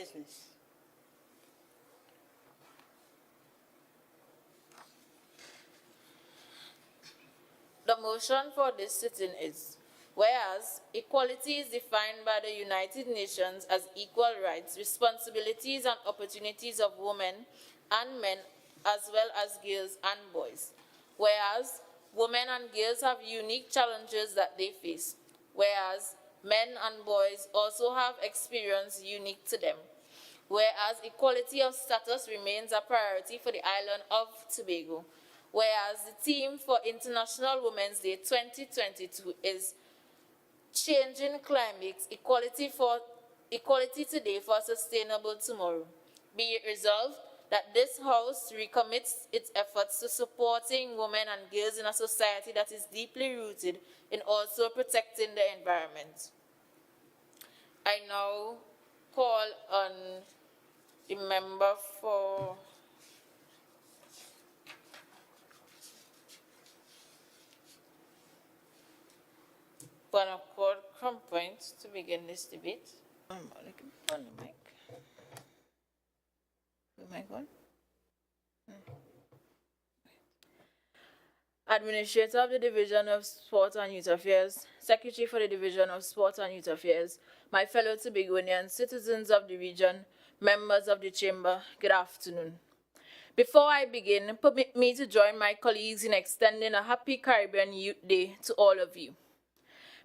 business. The motion for this sitting is, whereas equality is defined by the United Nations as equal rights, responsibilities, and opportunities of women and men, as well as girls and boys. Whereas women and girls have unique challenges that they face. Whereas men and boys also have experience unique to them. Whereas equality of status remains a priority for the island of Tobago. Whereas the theme for International Women's Day 2022 is Changing Climates, Equality Today for a Sustainable Tomorrow. Be it resolved that this House recommits its efforts to supporting women and girls in a society that is deeply rooted in also protecting the environment. I now call on the member for Bonaccord Crumpoint to begin this debate. On the mic. Who am I going? Administrator of the Division of Sport and Youth Affairs, Secretary for the Division of Sport and Youth Affairs, my fellow Tobagonians, citizens of the region, members of the Chamber, good afternoon. Before I begin, permit me to join my colleagues in extending a happy Caribbean Youth Day to all of you.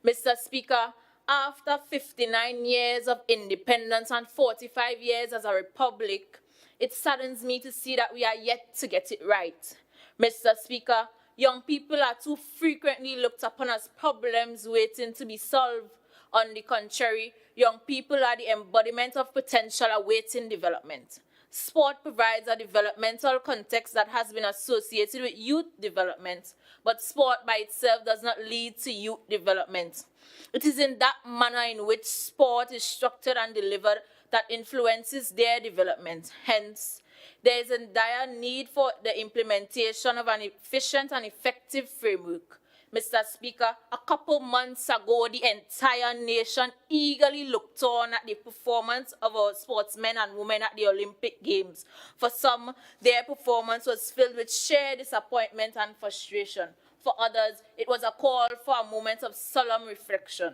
Mr. Speaker, after 59 years of independence and 45 years as a republic, it saddens me to see that we are yet to get it right. Mr. Speaker, young people are too frequently looked upon as problems waiting to be solved. On the contrary, young people are the embodiment of potential awaiting development. Sport provides a developmental context that has been associated with youth development, but sport by itself does not lead to youth development. It is in that manner in which sport is structured and delivered that influences their development. Hence, there is a dire need for the implementation of an efficient and effective framework. Mr. Speaker, a couple months ago, the entire nation eagerly looked on at the performance of our sportsmen and women at the Olympic Games. For some, their performance was filled with sheer disappointment and frustration. For others, it was a call for a moment of solemn reflection.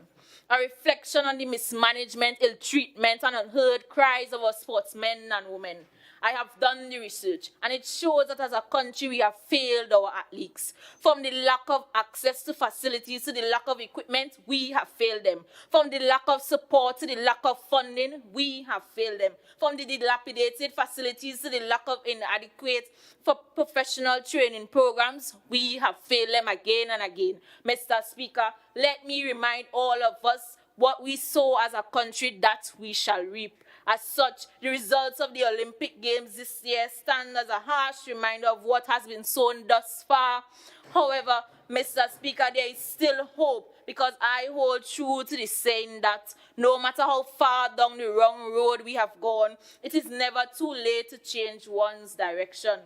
A reflection on the mismanagement, ill-treatment, and unheard cries of our sportsmen and women. I have done the research, and it shows that as a country we have failed our athletes. From the lack of access to facilities to the lack of equipment, we have failed them. From the lack of support to the lack of funding, we have failed them. From the dilapidated facilities to the lack of inadequate for professional training programs, we have failed them again and again. Mr. Speaker, let me remind all of us what we sow as a country, that we shall reap. As such, the results of the Olympic Games this year stand as a harsh reminder of what has been sown thus far. However, Mr. Speaker, there is still hope, because I hold true to the saying that no matter how far down the wrong road we have gone, it is never too late to change one's direction.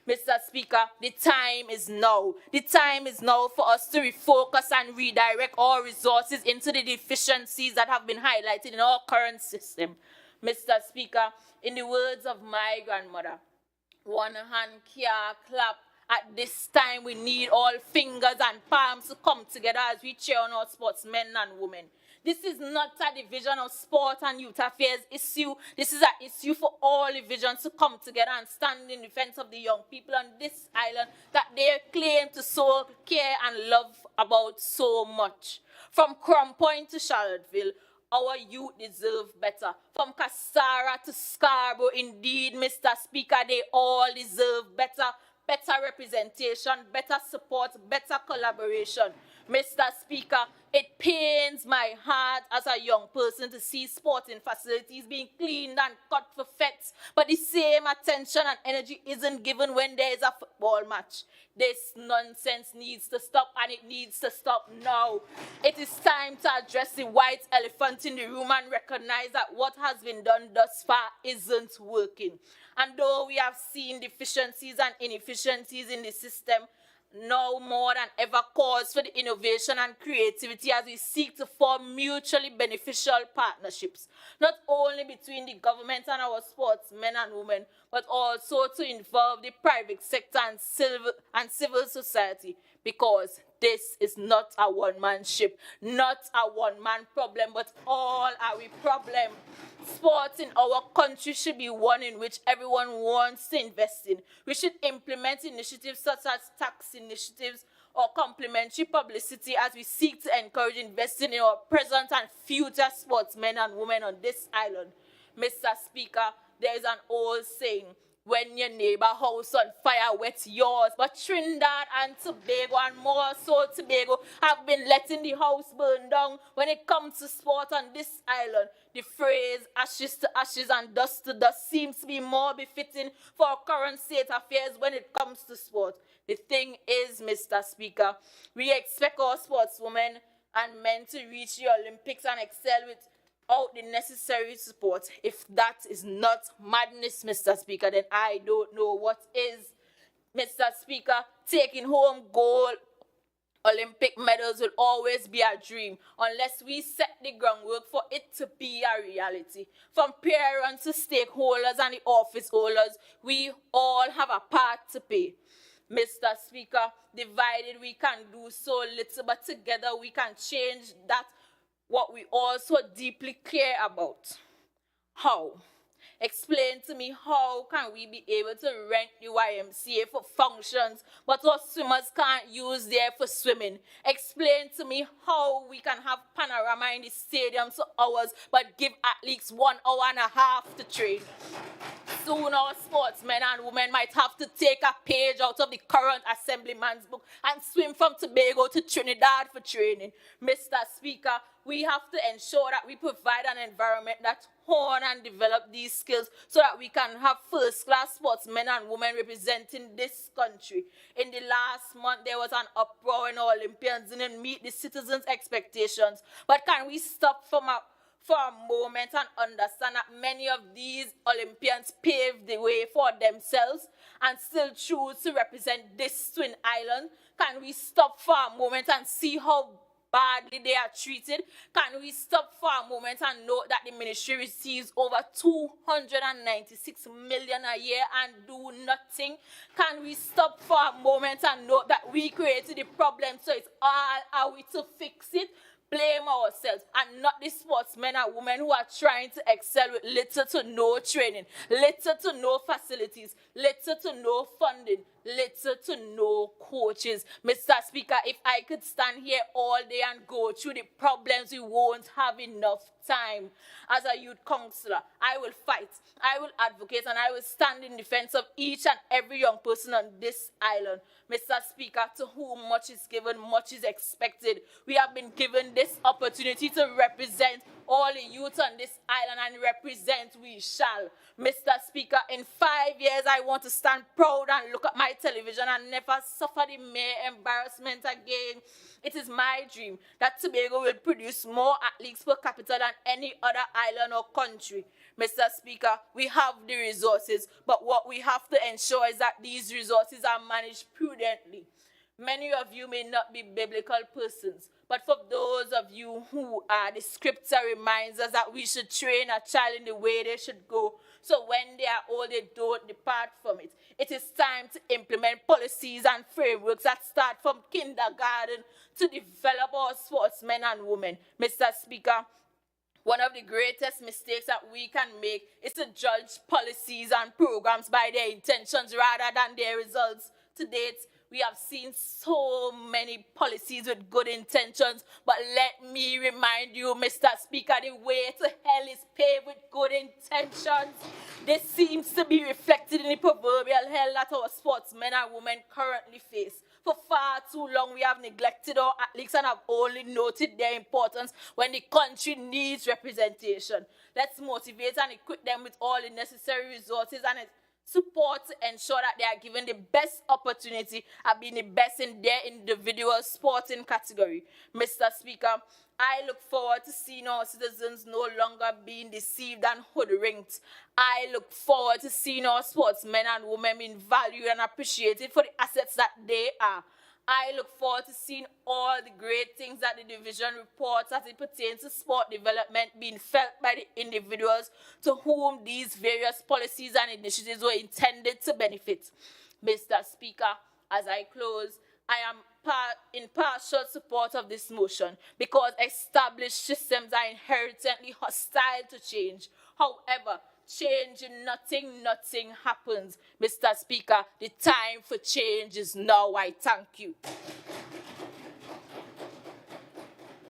Mr. Speaker, the time is now. The time is now for us to refocus and redirect our resources into the deficiencies that have been highlighted in our current system. Mr. Speaker, in the words of my grandmother, one hand can't clap. At this time, we need all fingers and palms to come together as we cheer on our sportsmen and women. This is not a division of sport and youth affairs issue. This is an issue for all divisions to come together and stand in defense of the young people on this island that they claim to so care and love about so much. From Crown Point to Charlottesville, our youth deserve better. From Cassara to Scarborough, indeed, Mr. Speaker, they all deserve better. Better representation, better support, better collaboration. Mr. Speaker, it pains my heart as a young person to see sporting facilities being cleaned and cut for fets, but the same attention and energy isn't given when there is a football match. This nonsense needs to stop, and it needs to stop now. It is time to address the white elephant in the room and recognize that what has been done thus far isn't working. And though we have seen deficiencies and inefficiencies in the system, now more than ever calls for the innovation and creativity as we seek to form mutually beneficial partnerships, not only between the government and our sportsmen and women, but also to involve the private sector and civil society, because this is not a one-man ship, not a one-man problem, but all our problem. Sports in our country should be one in which everyone wants to invest in. We should implement initiatives such as tax initiatives or complementary publicity as we seek to encourage investing in our present and future sportsmen and women on this island. Mr. Speaker, there is an old saying, when your neighbor house on fire, wet yours. But Trinidad and Tobago, and more so Tobago, have been letting the house burn down when it comes to sport on this island. The phrase ashes to ashes and dust to dust seems to be more befitting for our current state affairs when it comes to sport. The thing is, Mr. Speaker, we expect our sportswomen and men to reach the Olympics and excel with out the necessary support. If that is not madness, Mr. Speaker, then I don't know what is. Mr. Speaker, taking home gold Olympic medals will always be a dream unless we set the groundwork for it to be a reality. From parents to stakeholders and the office holders, we all have a part to play. Mr. Speaker, divided we can do so little, but together we can change that what we also deeply care about. How? Explain to me, how can we be able to rent the YMCA for functions, but our swimmers can't use there for swimming? Explain to me how we can have panorama in the stadiums for hours, but give athletes 1 hour and a half to train. Soon our sportsmen and women might have to take a page out of the current assemblyman's book and swim from Tobago to Trinidad for training. Mr. Speaker, we have to ensure that we provide an environment that hone and develop these skills so that we can have first-class sportsmen and women representing this country. In the last month, there was an uproar when our Olympians didn't meet the citizens' expectations. But can we stop for a moment and understand that many of these Olympians paved the way for themselves and still choose to represent this twin island? Can we stop for a moment and see how badly they are treated? Can we stop for a moment and note that the ministry receives over 296 million a year and do nothing? Can we stop for a moment and note that we created the problem, so it's all are we to fix it? Blame ourselves and not the sportsmen and women who are trying to excel with little to no training, little to no facilities, little to no funding, little to no coaches. Mr. Speaker, if I could stand here all day and go through the problems, we won't have enough time. As a youth councillor, I will fight, I will advocate, and I will stand in defense of each and every young person on this island. Mr. Speaker, to whom much is given, much is expected. We have been given this opportunity to represent all the youth on this island, and represent we shall. Mr. Speaker, in 5 years, I want to stand proud and look at my television and never suffer the mere embarrassment again. It is my dream that Tobago will produce more athletes per capita than any other island or country. Mr. Speaker, we have the resources, but what we have to ensure is that these resources are managed prudently. Many of you may not be biblical persons, but for those of you who are, the scripture reminds us that we should train a child in the way they should go, so when they are old, they don't depart from it. It is time to implement policies and frameworks that start from kindergarten to develop our sportsmen and women. Mr. Speaker, one of the greatest mistakes that we can make is to judge policies and programs by their intentions rather than their results. To date, we have seen so many policies with good intentions, but let me remind you, Mr. Speaker, the way to hell is paved with good intentions. This seems to be reflected in the proverbial hell that our sportsmen and women currently face. For far too long, we have neglected our athletes and have only noted their importance when the country needs representation. Let's motivate and equip them with all the necessary resources and support to ensure that they are given the best opportunity at being the best in their individual sporting category. Mr. Speaker, I look forward to seeing our citizens no longer being deceived and hoodwinked. I look forward to seeing our sportsmen and women being valued and appreciated for the assets that they are. I look forward to seeing all the great things that the division reports as it pertains to sport development being felt by the individuals to whom these various policies and initiatives were intended to benefit. Mr. Speaker, as I close, I am in partial support of this motion because established systems are inherently hostile to change. However, changing nothing happens. Mr. Speaker, the time for change is now. I thank you.